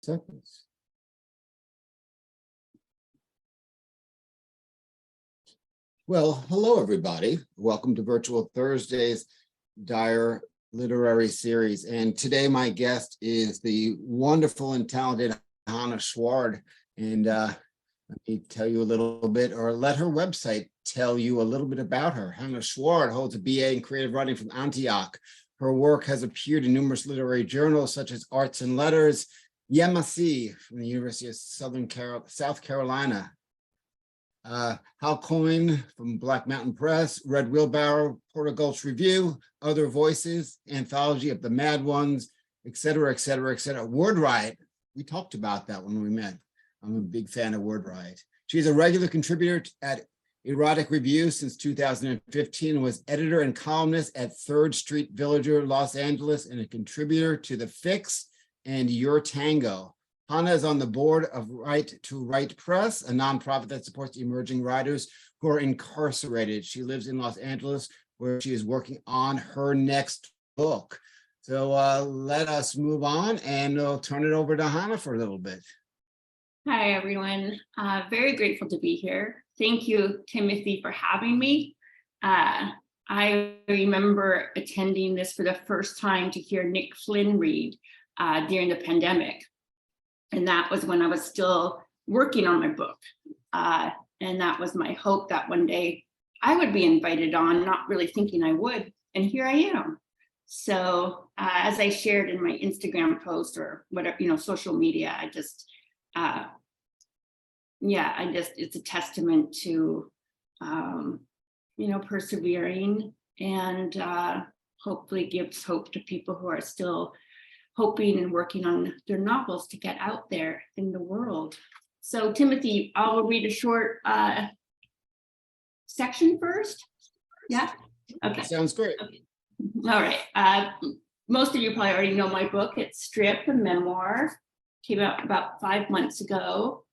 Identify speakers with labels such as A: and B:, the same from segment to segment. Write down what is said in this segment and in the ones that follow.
A: Seconds. Well, hello, everybody. Welcome to Virtual Thursdays Dire Literary Series. And today my guest is the wonderful and talented Hannah Sward. And let me tell you a little bit, or let her website tell you a little bit about her. Hannah Sward holds a BA in creative writing from Antioch. Her work has appeared in numerous literary journals such as Arts and Letters, Yemassee from the University of South Carolina, Halcoyne from Black Mountain Press, Red Wheelbarrow, Gulch Review, Other Voices, Anthology of the Mad Ones, etc., etc., etc. Word Riot, we talked about that when we met. I'm a big fan of Word Riot. She's a regular contributor at Erotic Review since 2015 and was editor and columnist at 3rd Street Villager, Los Angeles, and a contributor to the Fix and Your Tango. Hannah is on the board of Right to Write Press, a nonprofit that supports emerging writers who are incarcerated. She lives in Los Angeles, where she is working on her next book. So let us move on, and I'll turn it over to Hannah for a little bit.
B: Hi, everyone. Very grateful to be here. Thank you, Timothy, for having me. I remember attending this for the first time to hear Nick Flynn read during the pandemic. And that was when I was still working on my book. And that was my hope that one day I would be invited on, not really thinking I would. And here I am. So as I shared in my Instagram post or whatever, social media, it's a testament to, persevering and hopefully gives hope to people who are still hoping and working on their novels to get out there in the world. So Timothy, I'll read a short section first. Yeah, okay.
A: Sounds great.
B: Okay. All right, most of you probably already know my book. It's Strip, a memoir, came out about 5 months ago.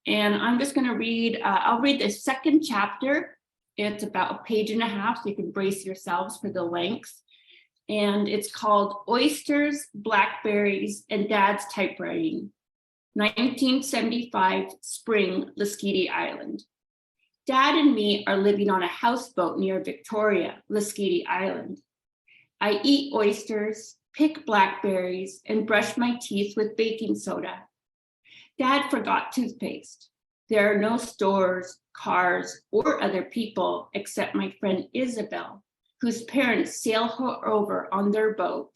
B: And I'm just gonna read, I'll read the second chapter. It's about a page and a half, so you can brace yourselves for the length. And it's called Oysters, Blackberries, and Dad's Typewriting, 1975 Spring, Lasqueti Island. Dad and me are living on a houseboat near Victoria, Lasqueti Island. I eat oysters, pick blackberries, and brush my teeth with baking soda. Dad forgot toothpaste. There are no stores, cars, or other people except my friend Isabel, whose parents sail her over on their boat.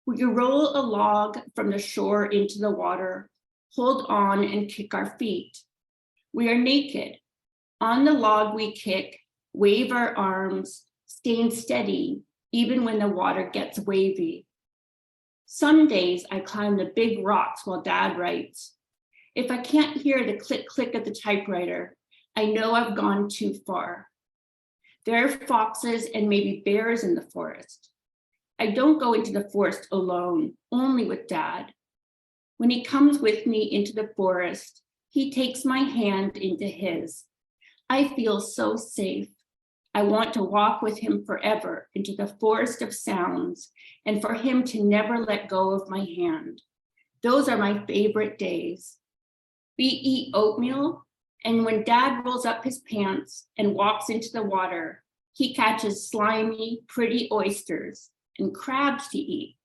B: We roll a log from the shore into the water, hold on and kick our feet. We are naked. On the log we kick, wave our arms, staying steady, even when the water gets wavy. Some days I climb the big rocks while Dad writes. If I can't hear the click click of the typewriter, I know I've gone too far. There are foxes and maybe bears in the forest. I don't go into the forest alone, only with Dad. When he comes with me into the forest, he takes my hand into his. I feel so safe. I want to walk with him forever into the forest of sounds and for him to never let go of my hand. Those are my favorite days. We eat oatmeal, and when Dad rolls up his pants and walks into the water, he catches slimy, pretty oysters and crabs to eat.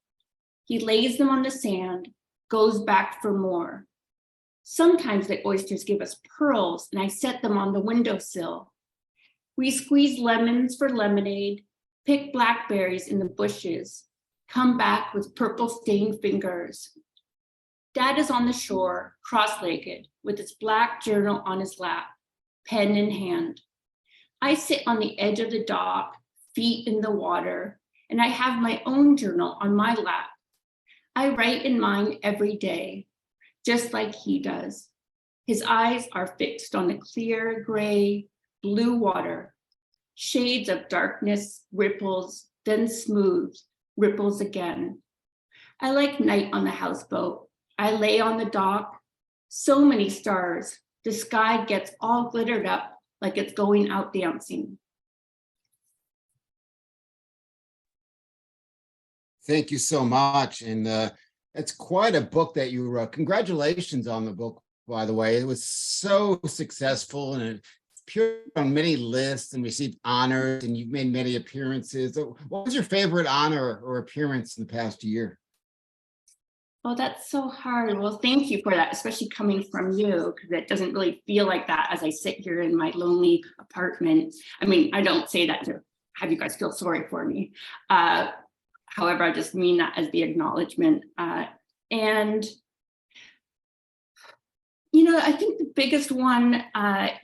B: He lays them on the sand, goes back for more. Sometimes the oysters give us pearls, and I set them on the windowsill. We squeeze lemons for lemonade, pick blackberries in the bushes, come back with purple stained fingers. Dad is on the shore, cross-legged, with his black journal on his lap, pen in hand. I sit on the edge of the dock, feet in the water, and I have my own journal on my lap. I write in mine every day, just like he does. His eyes are fixed on the clear, gray, blue water, shades of darkness, ripples, then smooth, ripples again. I like night on the houseboat. I lay on the dock, so many stars, the sky gets all glittered up like it's going out dancing.
A: Thank you so much. And It's quite a book that you wrote. Congratulations on the book, by the way. It was so successful and it appeared on many lists and received honors, and you've made many appearances. So what was your favorite honor or appearance in the past year?
B: Oh, that's so hard. Well, thank you for that, especially coming from you, because it doesn't really feel like that as I sit here in my lonely apartment. I mean, I don't say that to have you guys feel sorry for me. However, I just mean that as the acknowledgement. And, you know, I think the biggest one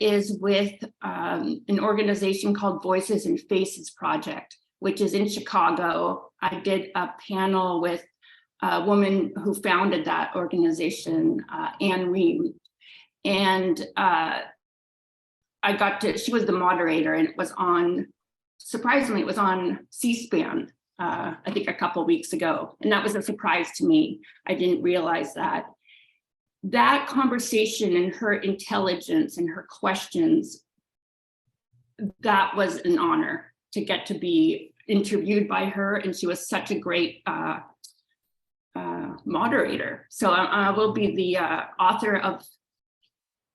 B: is with an organization called Voices and Faces Project, which is in Chicago. I did a panel with a woman who founded that organization, Anne Ream. And she was the moderator, and it was on, surprisingly, it was on C-SPAN, I think a couple weeks ago. And that was a surprise to me. I didn't realize that. That conversation and her intelligence and her questions, that was an honor to get to be interviewed by her. And she was such a great moderator. So I will be the author of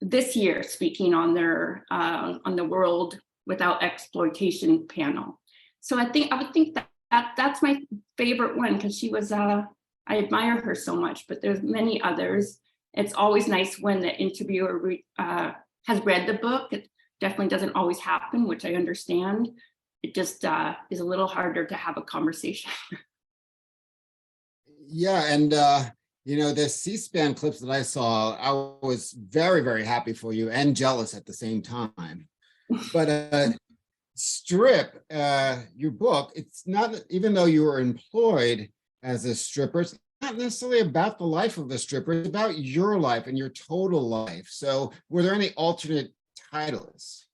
B: this year speaking on their on the World Without Exploitation panel. So I would think that's my favorite one, because she was I admire her so much, but there's many others. It's always nice when the interviewer has read the book. It definitely doesn't always happen, which I understand. It just is a little harder to have a conversation.
A: Yeah, and you know, the C-SPAN clips that I saw, I was very, very happy for you and jealous at the same time. But Strip, your book, it's not, even though you were employed as a stripper, it's not necessarily about the life of a stripper, it's about your life and your total life. So were there any alternate titles?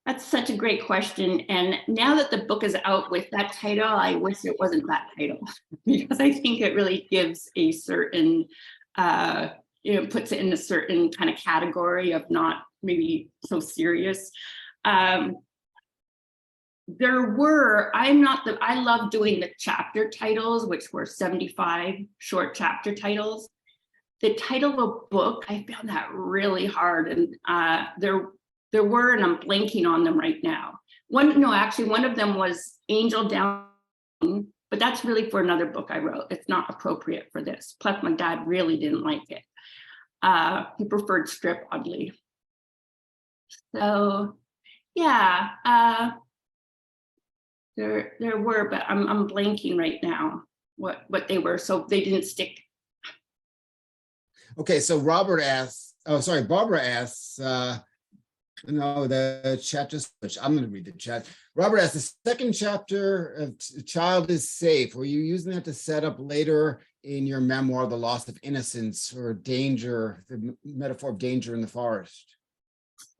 B: That's such a great question. And now that the book is out with that title, I wish it wasn't that title, because I think it really gives a certain, puts it in a certain kind of category of not maybe so serious. I love doing the chapter titles, which were 75 short chapter titles. The title of a book, I found that really hard. And there were, and I'm blanking on them right now. One of them was Angel Down, but that's really for another book I wrote. It's not appropriate for this. Plus, my dad really didn't like it. He preferred Strip, oddly. So, yeah, there were, but I'm blanking right now what they were. So they didn't stick.
A: Okay, so Barbara asks, no, the chat just, I'm going to read the chat. Robert asks, the second chapter of Child is Safe, were you using that to set up later in your memoir, The Loss of Innocence, or danger, the metaphor of danger in the forest?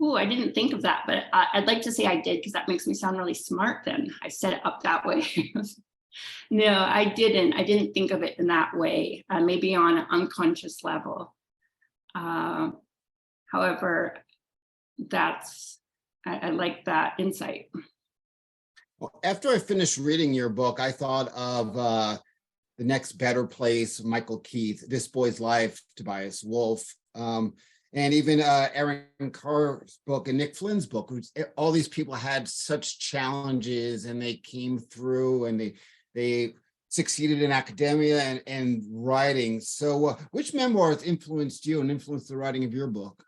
B: Oh, I didn't think of that, but I'd like to say I did, because that makes me sound really smart then. I set it up that way. No, I didn't. I didn't think of it in that way, maybe on an unconscious level. However, I like that insight.
A: Well, after I finished reading your book, I thought of The Next Better Place, Michael Keith, This Boy's Life, Tobias Wolff, and even Aaron Carr's book and Nick Flynn's book. All these people had such challenges, and they came through, and they succeeded in academia and writing. So which memoirs influenced you and influenced the writing of your book?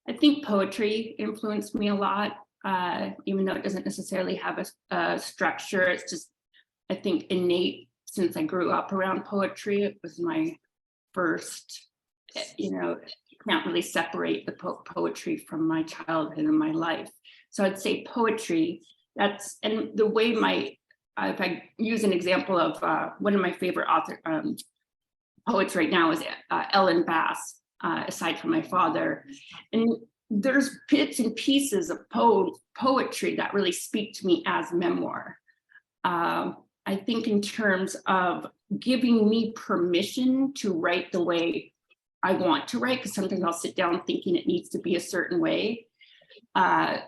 B: I think poetry influenced me a lot, even though it doesn't necessarily have a structure. It's just, I think, innate since I grew up around poetry. It was my first, you can't really separate the poetry from my childhood and my life. So I'd say poetry, and the way if I use an example of one of my favorite poets right now is Ellen Bass. Aside from my father, and there's bits and pieces of poetry that really speak to me as memoir. I think in terms of giving me permission to write the way I want to write, because sometimes I'll sit down thinking it needs to be a certain way. And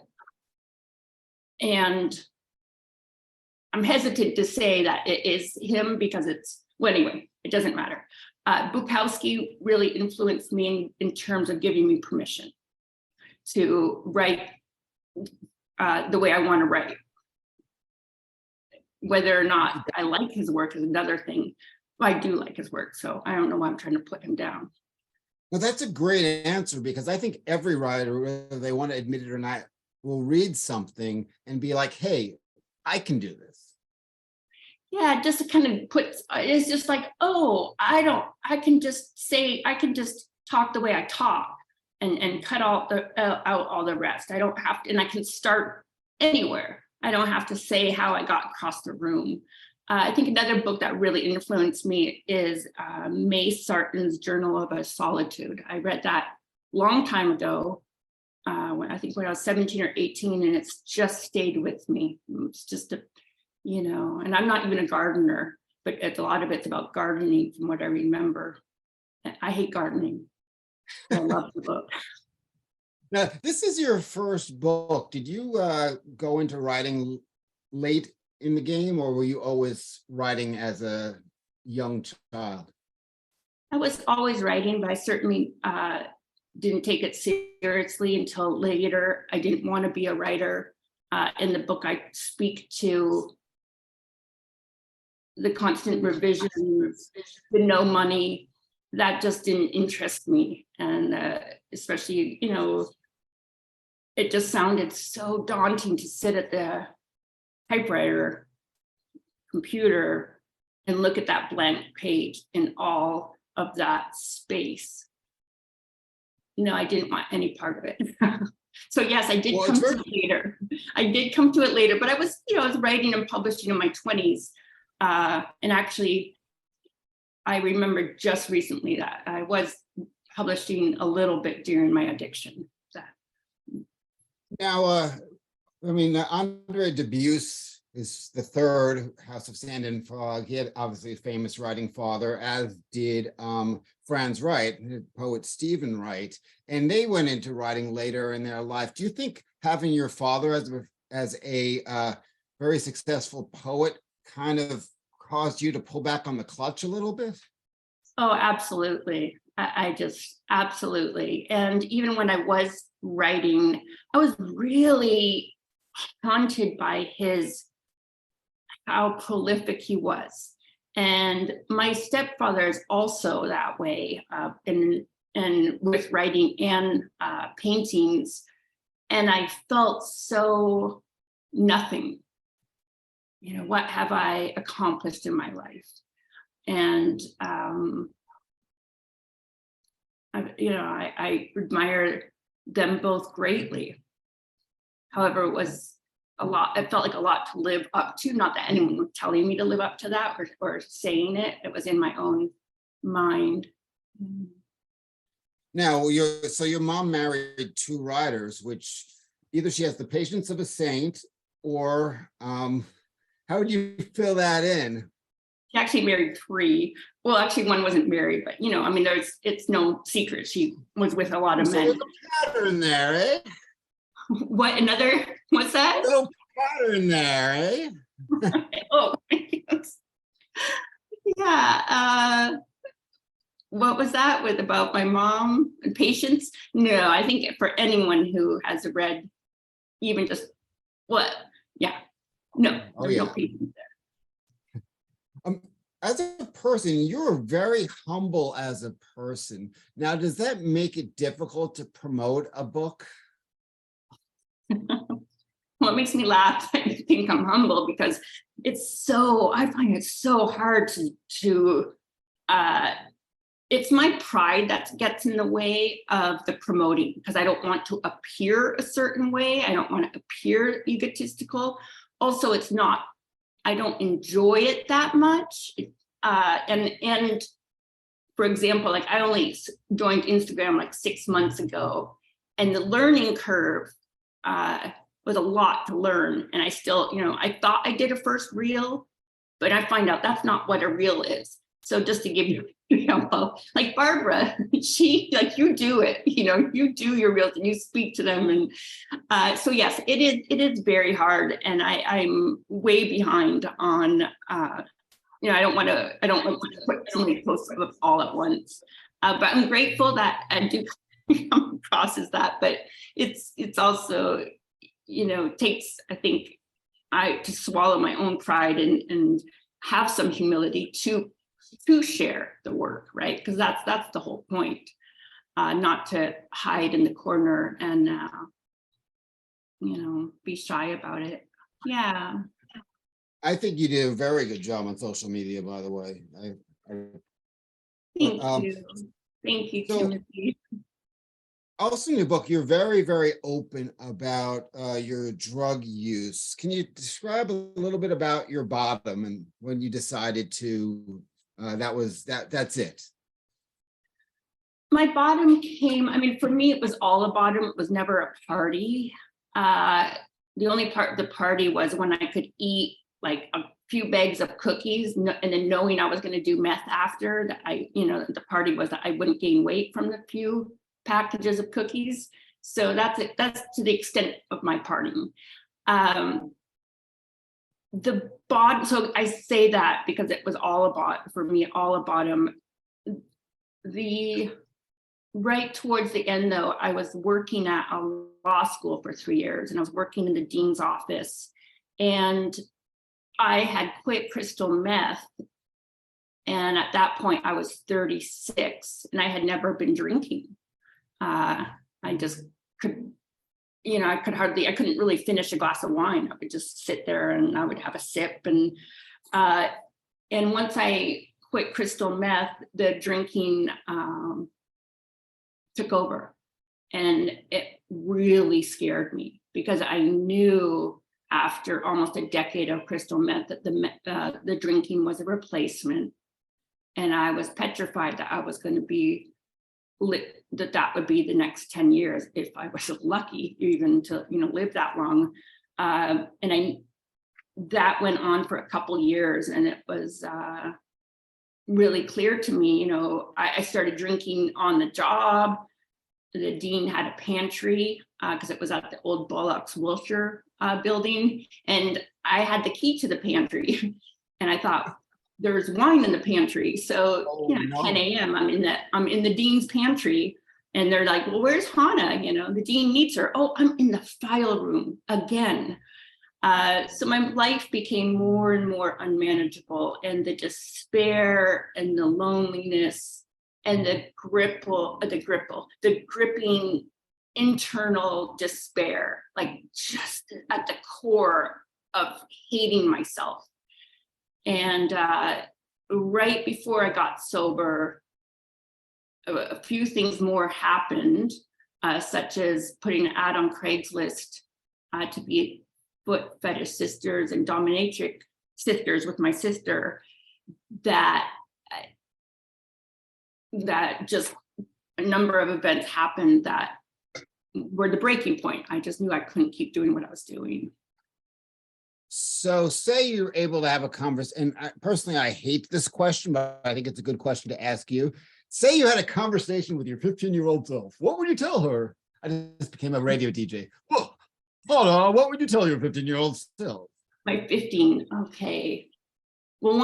B: I'm hesitant to say that it is him because well, anyway, it doesn't matter. Bukowski really influenced me in terms of giving me permission to write the way I want to write. Whether or not I like his work is another thing. I do like his work, so I don't know why I'm trying to put him down.
A: Well, that's a great answer, because I think every writer, whether they want to admit it or not, will read something and be like, hey, I can do this.
B: Yeah, just to kind of it's just like, oh, I can just talk the way I talk and cut out all the rest. I don't have to, and I can start anywhere. I don't have to say how I got across the room. I think another book that really influenced me is May Sarton's Journal of a Solitude. I read that long time ago, when I was 17 or 18, and it's just stayed with me. It's just and I'm not even a gardener, but a lot of it's about gardening from what I remember. I hate gardening. I love the book.
A: Now, this is your first book. Did you go into writing late in the game, or were you always writing as a young child?
B: I was always writing, but I certainly didn't take it seriously until later. I didn't want to be a writer. In the book, I speak to the constant revisions, the no money. That just didn't interest me. And especially, it just sounded so daunting to sit at the typewriter computer and look at that blank page in all of that space. I didn't want any part of it. So yes, I did come to it later. I did come to it later, but I was writing and publishing in my 20s. And actually, I remember just recently that I was publishing a little bit during my addiction.
A: Now, Andre Dubus is the third House of Sand and Fog. He had obviously a famous writing father, as did Franz Wright, poet Stephen Wright, and they went into writing later in their life. Do you think having your father as a very successful poet kind of caused you to pull back on the clutch a little bit?
B: Oh, absolutely. I just absolutely. And even when I was writing, I was really haunted by how prolific he was. And my stepfather is also that way, and with writing and paintings. And I felt so nothing. What have I accomplished in my life? And I admire them both greatly. However, it was a lot. It felt like a lot to live up to. Not that anyone was telling me to live up to that or saying it. It was in my own mind.
A: Now, your mom married two writers, which either she has the patience of a saint, or how would you fill that in?
B: She actually married three. Well, actually, one wasn't married, but it's no secret she was with a lot of men.
A: There's a pattern there, eh?
B: What's that?
A: A little pattern there, eh?
B: Oh, yeah. What was that about my mom and patience? No, I think for anyone who has read even just no patience there.
A: As a person, you're very humble as a person. Now, does that make it difficult to promote a book?
B: Well, it makes me laugh. I think I'm humble because I find it so hard to it's my pride that gets in the way of the promoting, because I don't want to appear a certain way. I don't want to appear egotistical. Also, I don't enjoy it that much. And for example, I only joined Instagram 6 months ago, and the learning curve was a lot to learn. And I still, I thought I did a first reel, but I find out that's not what a reel is. So just to give you well, like Barbara, she, like, you do it, you do your reels and you speak to them. And so yes, it is very hard. And I'm way behind on, I don't want to put so many posts up all at once. But I'm grateful that I do come across as that, but it's also, takes, I think, to swallow my own pride and have some humility to share the work, right? Because that's the whole point, not to hide in the corner and be shy about it. Yeah.
A: I think you do a very good job on social media, by the way.
B: Thank you. Thank you, Timothy.
A: Also in your book, you're very, very open about your drug use. Can you describe a little bit about your bottom and when you decided to, that's it? My
B: bottom came, for me, it was all a bottom. It was never a party. The only part of the party was when I could eat like a few bags of cookies and then knowing I was going to do meth after that. The party was that I wouldn't gain weight from the few packages of cookies. So that's it. That's to the extent of my partying. The bottom, so I say that because it was all about, for me, all a bottom. Right towards the end though, I was working at a law school for 3 years and I was working in the dean's office and I had quit crystal meth. And at that point I was 36 and I had never been drinking. I just could, I couldn't really finish a glass of wine. I would just sit there and I would have a sip. And once I quit crystal meth, the drinking took over. And it really scared me because I knew after almost a decade of crystal meth that the drinking was a replacement. And I was petrified that I was going to be that would be the next 10 years if I was lucky even to live that long. That went on for a couple years and it was really clear to me. I started drinking on the job. The dean had a pantry because it was at the old Bullocks Wilshire building, and I had the key to the pantry. And I thought, there's wine in the pantry. So 10 a.m. I'm in the dean's pantry, and they're like, well, where's Hannah? The dean needs her. Oh, I'm in the file room again. So my life became more and more unmanageable, and the despair and the loneliness and the gripping internal despair, like just at the core of hating myself. And right before I got sober, a few things more happened, such as putting an ad on Craigslist to be foot fetish sisters and dominatrix sisters with my sister, that just a number of events happened that were the breaking point. I just knew I couldn't keep doing what I was doing.
A: So say you're able to have a conversation, and personally, I hate this question, but I think it's a good question to ask you. Say you had a conversation with your 15-year-old self. What would you tell her? I just became a radio DJ. Whoa, hold on, what would you tell your 15-year-old self?
B: My 15, okay. Well,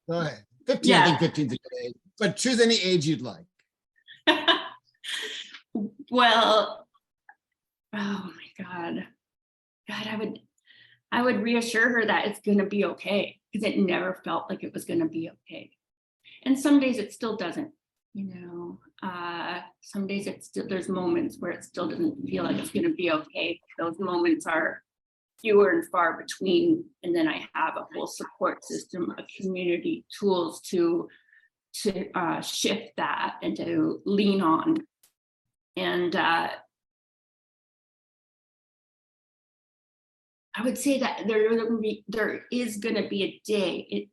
A: go ahead. 15, yeah. I think 15 is a good age, but choose any age you'd like.
B: Well, oh my God, I would reassure her that it's going to be okay, because it never felt like it was going to be okay. And some days it still doesn't, some days there's moments where it still doesn't feel like it's going to be okay. Those moments are fewer and far between. And then I have a whole support system, a community, tools to shift that and to lean on. And I would say that there is going to be a day.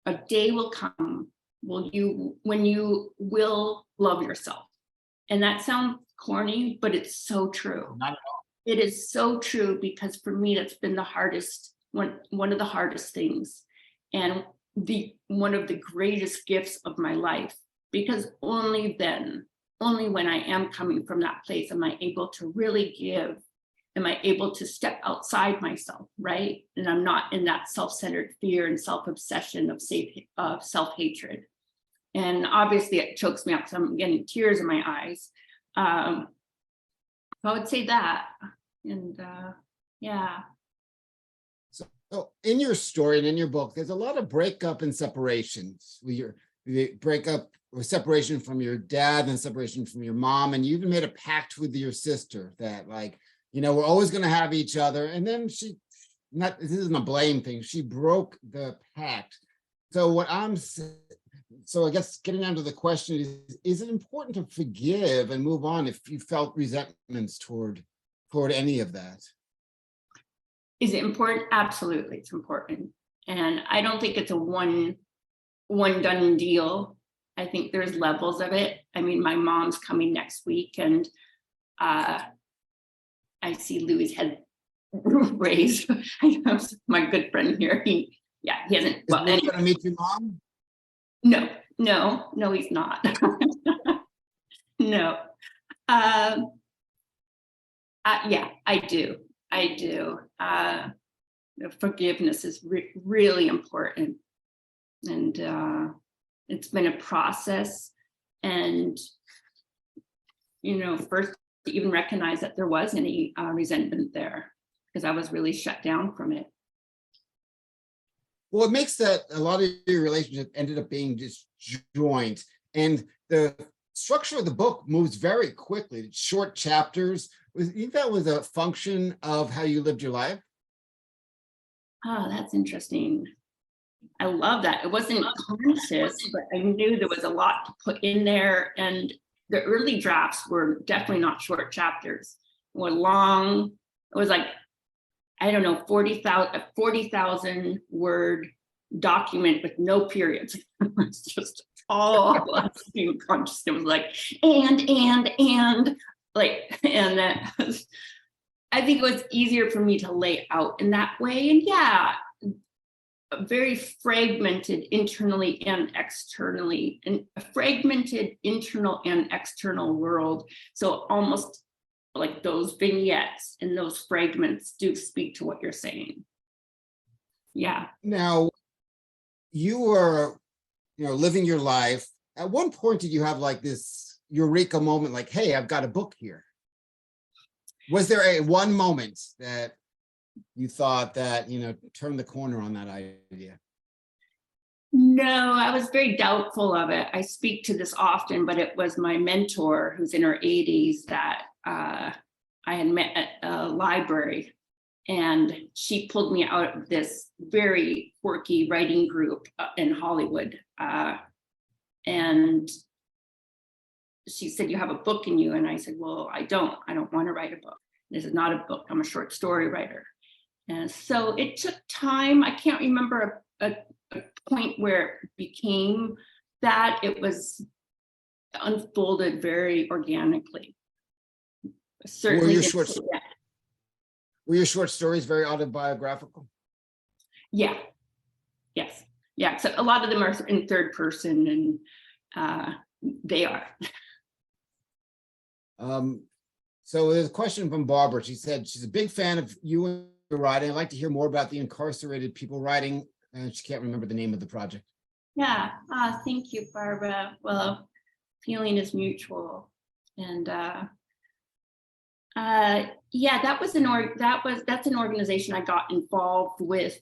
B: A day will come when you will love yourself. And that sounds corny, but it's so true.
A: Not at all.
B: It is so true, because for me, that's been the hardest one of the hardest things. And one of the greatest gifts of my life, because only then, only when I am coming from that place am I able to really give, am I able to step outside myself, right? And I'm not in that self-centered fear and self-obsession of self-hatred. And obviously it chokes me up because I'm getting tears in my eyes. I would say that, and yeah.
A: So in your story and in your book, there's a lot of breakup and separations. The breakup or separation from your dad and separation from your mom, and you even made a pact with your sister that, like, you know, we're always going to have each other. And then this isn't a blame thing. She broke the pact. So I guess getting down to the question is it important to forgive and move on if you felt resentments toward any of that?
B: Is it important? Absolutely, it's important. And I don't think it's a one done deal. I think there's levels of it. I mean, my mom's coming next week, and I see Louis' head raised. I know my good friend here. He hasn't.
A: Is he going to meet your mom?
B: No, he's not. No. Yeah, I do. Forgiveness is really important, and it's been a process. And first to even recognize that there was any resentment there, because I was really shut down from it.
A: Well, it makes that a lot of your relationship ended up being disjoint, and the structure of the book moves very quickly. It's short chapters. Do you think that was a function of how you lived your life?
B: Oh, that's interesting. I love that. It wasn't conscious, but I knew there was a lot to put in there. And the early drafts were definitely not short chapters. They were long. It was like, I don't know, 40,000 word document with no periods. It was just all being conscious. It was like, and like, and I think it was easier for me to lay out in that way. And yeah, very fragmented internally and externally, and a fragmented internal and external world. So almost like those vignettes and those fragments do speak to what you're saying. Yeah.
A: Now, you were, living your life. At one point, did you have like this eureka moment, like, hey, I've got a book here? Was there one moment that you thought that, turned the corner on that idea?
B: No, I was very doubtful of it. I speak to this often, but it was my mentor, who's in her 80s, that I had met at a library, and she pulled me out of this very quirky writing group in Hollywood. And she said, "You have a book in you." And I said, "Well, I don't want to write a book. This is not a book. I'm a short story writer." And so it took time. I can't remember a point where it became that. It was unfolded very organically. Certainly.
A: Were your short stories very autobiographical?
B: Yeah. Yes. Yeah. So a lot of them are in third person, and they are.
A: So there's a question from Barbara. She said she's a big fan of you and your writing. I'd like to hear more about the incarcerated people writing. And she can't remember the name of the project.
B: Yeah. Thank you, Barbara. Well, feeling is mutual. And yeah, that's an organization I got involved with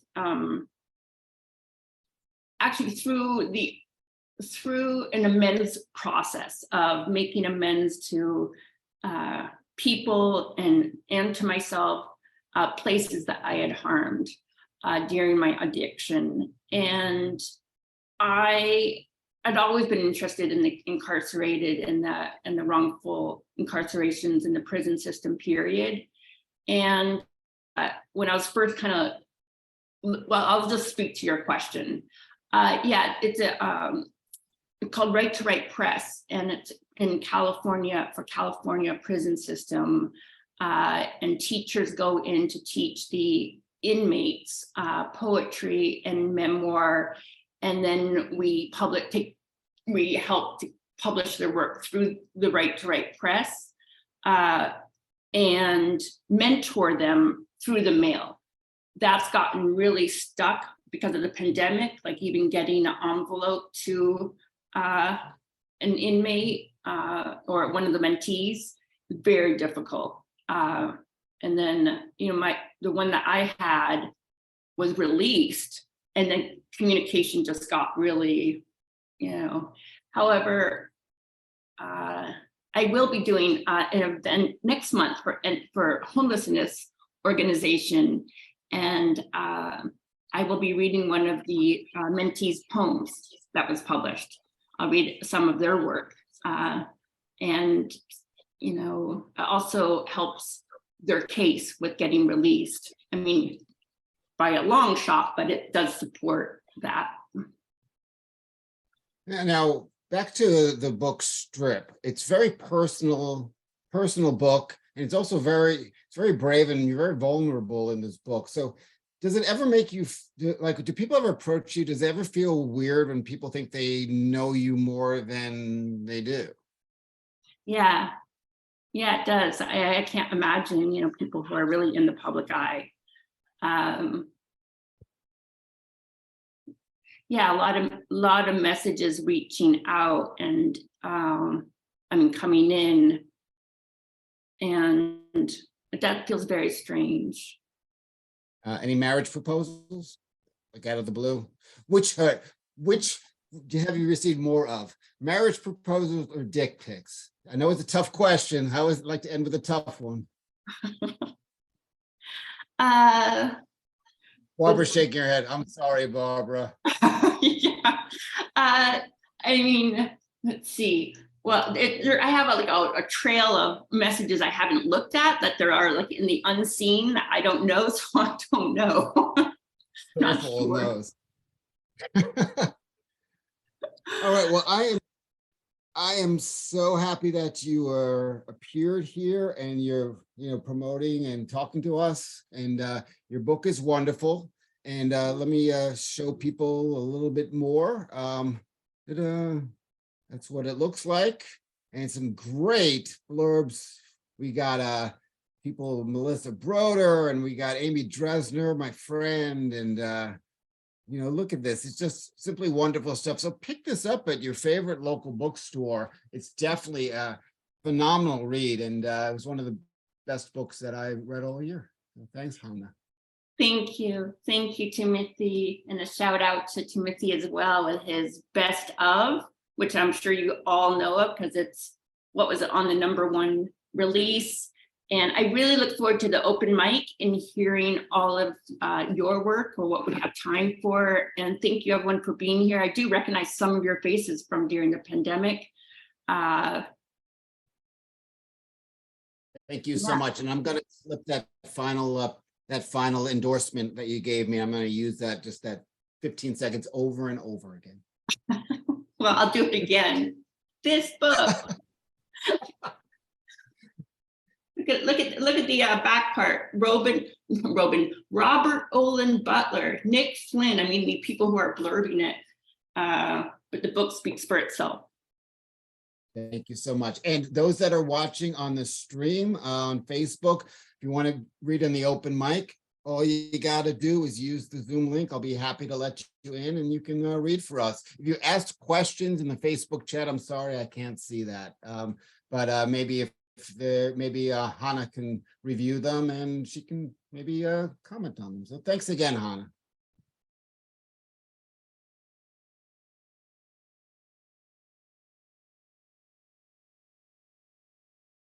B: actually through an amends process of making amends to people and to myself, places that I had harmed during my addiction. And I had always been interested in the incarcerated and the wrongful incarcerations in the prison system period. And when I was first I'll just speak to your question. Yeah, it's called Right to Write Press, and it's in California, for California prison system. And teachers go in to teach the inmates poetry and memoir And then we help to publish their work through the Right to Write press, and mentor them through the mail. That's gotten really stuck because of the pandemic, like even getting an envelope to an inmate or one of the mentees, very difficult. And then, the one that I had was released, and then communication just got really, However, I will be doing an event next month for homelessness organization, and I will be reading one of the mentees' poems that was published. I'll read some of their work, and it also helps their case with getting released. I mean, by a long shot, but it does support that.
A: Now, back to the book Strip. It's very personal book, and it's also very brave, and you're very vulnerable in this book. So does it ever make you, like, do people ever approach you? Does it ever feel weird when people think they know you more than they do?
B: Yeah, it does. I can't imagine, people who are really in the public eye. Yeah, a lot of messages reaching out, and coming in, and that feels very strange.
A: Any marriage proposals, like out of the blue? Which have you received more of? Marriage proposals or dick pics? I know it's a tough question. I always like to end with a tough one. Barbara's shaking her head. I'm sorry, Barbara.
B: Yeah. Let's see. Well, I have a trail of messages I haven't looked at, that there are like in the unseen that I don't know, so I don't know. Not sure.
A: Knows. All right. Well, I am so happy that you appeared here, and you're promoting and talking to us, and your book is wonderful. And let me show people a little bit more. That's what it looks like, and some great blurbs. We got people, Melissa Broder, and we got Amy Dresner, my friend, and look at this. It's just simply wonderful stuff. So pick this up at your favorite local bookstore. It's definitely a phenomenal read, and it was one of the best books that I read all year. So thanks, Hannah.
B: Thank you, Timothy, and a shout out to Timothy as well with his Best Of, which I'm sure you all know of because it's on the #1 release. And I really look forward to the open mic and hearing all of your work, or what we have time for. And thank you everyone for being here. I do recognize some of your faces from during the pandemic.
A: Thank you so much. And I'm going to slip that final endorsement that you gave me. I'm going to use that 15 seconds over and over again.
B: Well, I'll do it again. This book. Look at the back part. Robert Olin Butler, Nick Flynn. The people who are blurbing it, but the book speaks for itself.
A: Thank you so much. And those that are watching on the stream on Facebook, if you want to read in the open mic, all you got to do is use the Zoom link. I'll be happy to let you in, and you can read for us. If you asked questions in the Facebook chat, I'm sorry I can't see that. But maybe maybe Hannah can review them, and she can maybe comment on them. So thanks again, Hannah.